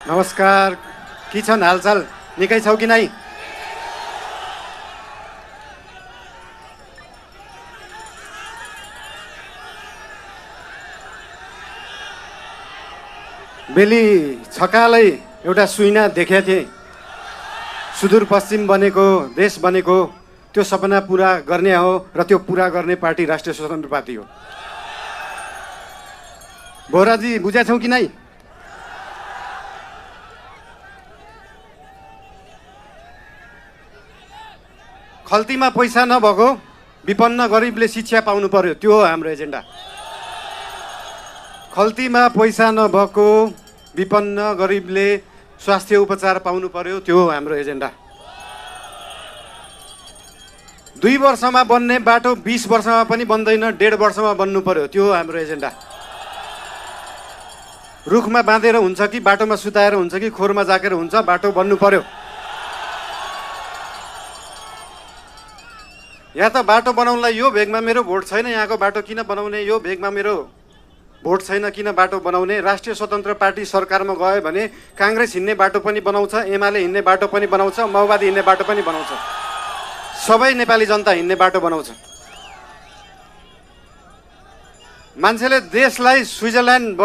नमस्कार, के छन् हालचाल? निकै छौ कि नै? बेली छकालै एउटा सुइना देखेको थिएँ। सुदूरपश्चिम बनेको, देश बनेको, त्यो सपना पुरा गर्ने हो र त्यो पुरा गर्ने पार्टी राष्ट्रिय स्वतन्त्र पार्टी हो। बोराजी बुझेछौ कि नै? खल्तीमा पैसा नभएको विपन्न गरिबले शिक्षा पाउनु पर्यो, त्यो हो हाम्रो एजेन्डा। खल्तीमा पैसा नभएको विपन्न गरिबले स्वास्थ्य उपचार पाउनु पर्यो, त्यो हो हाम्रो एजेन्डा। 2 वर्षमा बन्ने बाटो 20 वर्षमा पनि बन्दैन, 1.5 वर्षमा बन्नु पर्यो, त्यो हो हाम्रो एजेन्डा। रुखमा बाँधेर हुन्छ कि बाटोमा सुताएर हुन्छ कि खोरमा जाकेर हुन्छ, बाटो बन्नु पर्यो। या त बाटो बनाउनलाई यो भेगमा मेरो भोट छैन, यहाँको बाटो किन बनाउने, यो भेगमा मेरो भोट छैन किन बाटो बनाउने। राष्ट्रिय स्वतन्त्र पार्टी सरकारमा गयो भने काङ्ग्रेस हिँड्ने बाटो पनि बनाउँछ, एमाले हिँड्ने बाटो पनि बनाउँछ, माओवादी हिँड्ने बाटो पनि बनाउँछ, सबै नेपाली जनता हिँड्ने बाटो बनाउँछ। मान्छेले देशलाई स्विजरल्यान्ड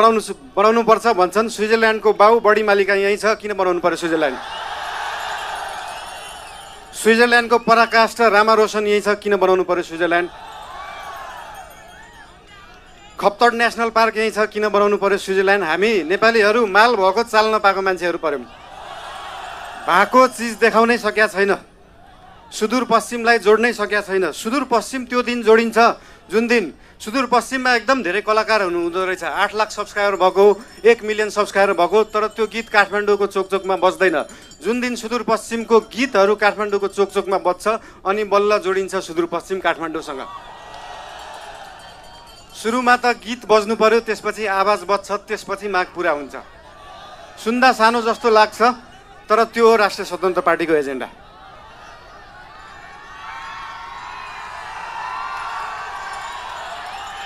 बनाउनुपर्छ भन्छन्। स्विजरल्यान्डको बाउ बढी मालिका यहीँ छ, किन बनाउनु पर्यो स्विजरल्यान्ड? स्विजरल्यान्डको पराकाष्ठ रामारोसन यहीँ छ, किन बनाउनु पर्यो स्विजरल्यान्ड? खप्तड नेसनल पार्क यहीँ छ, किन बनाउनु पर्यो स्विजरल्यान्ड? हामी नेपालीहरू माल भएको चाल नपाएको मान्छेहरू पर्यौँ। भएको चिज देखाउनै सकेका छैन, सुदूरपश्चिमलाई जोड्नै सकेका छैन। सुदूरपश्चिम त्यो दिन जोडिन्छ जुन दिन सुदूरपश्चिममा एकदम धेरै कलाकार हुनुहुँदो रहेछ। 8 लाख सब्सक्राइबर भएको, 1 मिलियन सब्सक्राइबर भएको, तर त्यो गीत काठमाडौँको चोकचोकमा बज्दैन। जुन दिन सुदूरपश्चिमको गीतहरू काठमाडौँको चोकचोकमा बज्छ अनि बल्ल जोडिन्छ सुदूरपश्चिम काठमाडौँसँग। सुरुमा त गीत बज्नु पर्यो, त्यसपछि आवाज बज्छ, त्यसपछि माग पुरा हुन्छ। सुन्दा सानो जस्तो लाग्छ, तर त्यो हो राष्ट्रिय स्वतन्त्र पार्टीको एजेन्डा।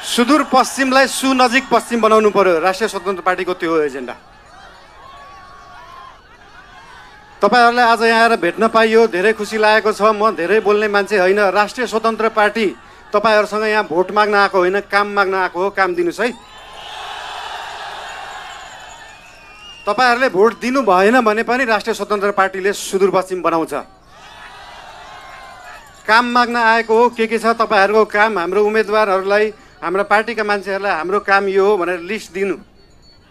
सुदूरपश्चिमलाई सुनजिक पश्चिम बनाउनु पर्यो, राष्ट्रिय स्वतन्त्र पार्टीको त्यो हो एजेन्डा। तपाईँहरूलाई आज यहाँ आएर भेट्न पाइयो, धेरै खुसी लागेको छ। म धेरै बोल्ने मान्छे होइन। राष्ट्रिय स्वतन्त्र पार्टी तपाईँहरूसँग यहाँ भोट माग्न आएको होइन, काम माग्न आएको हो। काम दिनुहोस् है। तपाईँहरूले भोट दिनु भएन भने पनि राष्ट्रिय स्वतन्त्र पार्टीले सुदूरपश्चिम बनाउँछ। काम माग्न आएको हो। के छ तपाईँहरूको काम? हाम्रो उम्मेदवारहरूलाई, हाम्रा पार्टीका मान्छेहरूलाई हाम्रो काम यो हो भनेर लिस्ट दिनु।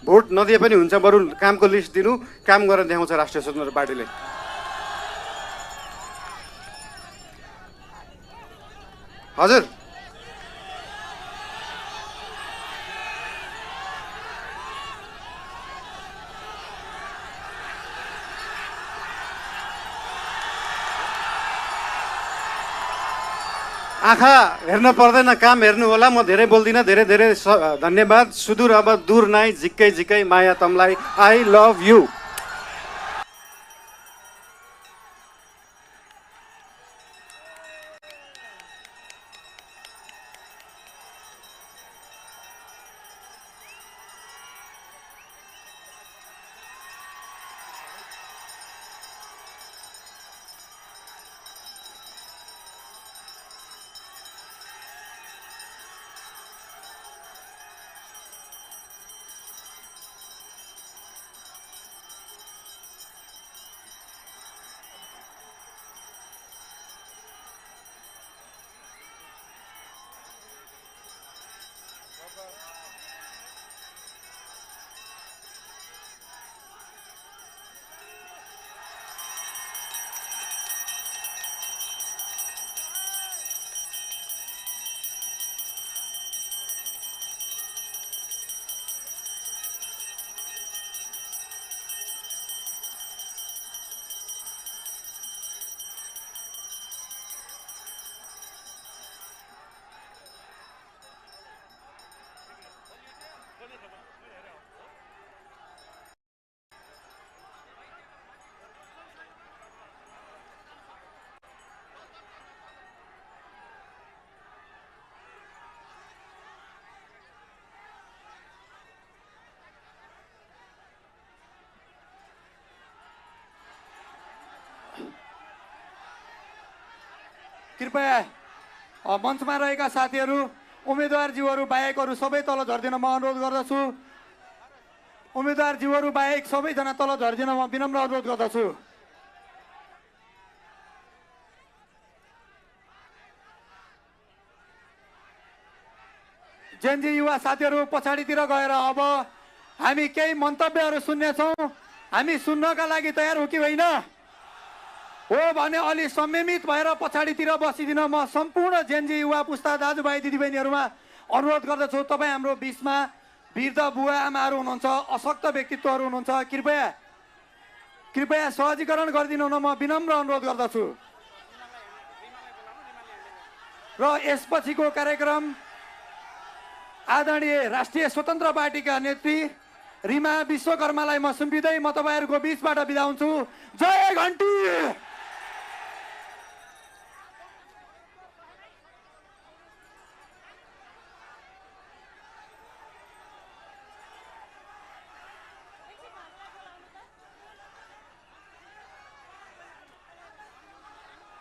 भोट नदिए पनि हुन्छ, बरु कामको लिस्ट दिनु, काम गरेर देखाउँछ राष्ट्रिय स्वतन्त्र पार्टीले। हजुर, आँखा हेर्न पर्दैन, काम हेर्नु होला। म धेरै बोल्दिनँ। धेरै धेरै धन्यवाद। सुदूर अब दूर नाइ, झिक्कै झिक्कै माया तमलाई। I love you. कृपया मञ्चमा रहेका साथीहरू उम्मेदवारज्यूहरू बाहेकहरू सबै तल झर्दिन म अनुरोध गर्दछु। उम्मेदवारज्यूहरू बाहेक सबैजना तल झर्दिन म विनम्र अनुरोध गर्दछु। जेनजी युवा साथीहरू पछाडितिर गएर अब हामी केही मन्तव्यहरू सुन्नेछौँ। हामी सुन्नका लागि तयार हो कि होइन? हो भने अलि संयमित भएर पछाडितिर बसिदिन म सम्पूर्ण जेनजी युवा पुस्ता दाजुभाइ दिदीबहिनीहरूमा अनुरोध गर्दछु। तपाईँ हाम्रो बिचमा वृद्ध बुवा आमाहरू हुनुहुन्छ, अशक्त व्यक्तित्वहरू हुनुहुन्छ, कृपया सहजीकरण गरिदिनु हुन म विनम्र अनुरोध गर्दछु। र यसपछिको कार्यक्रम आदरणीय राष्ट्रिय स्वतन्त्र पार्टीका नेत्री रिमा विश्वकर्मालाई म सुम्पिँदै म तपाईँहरूको बिचबाट बिदा हुन्छु। जय घन्टी।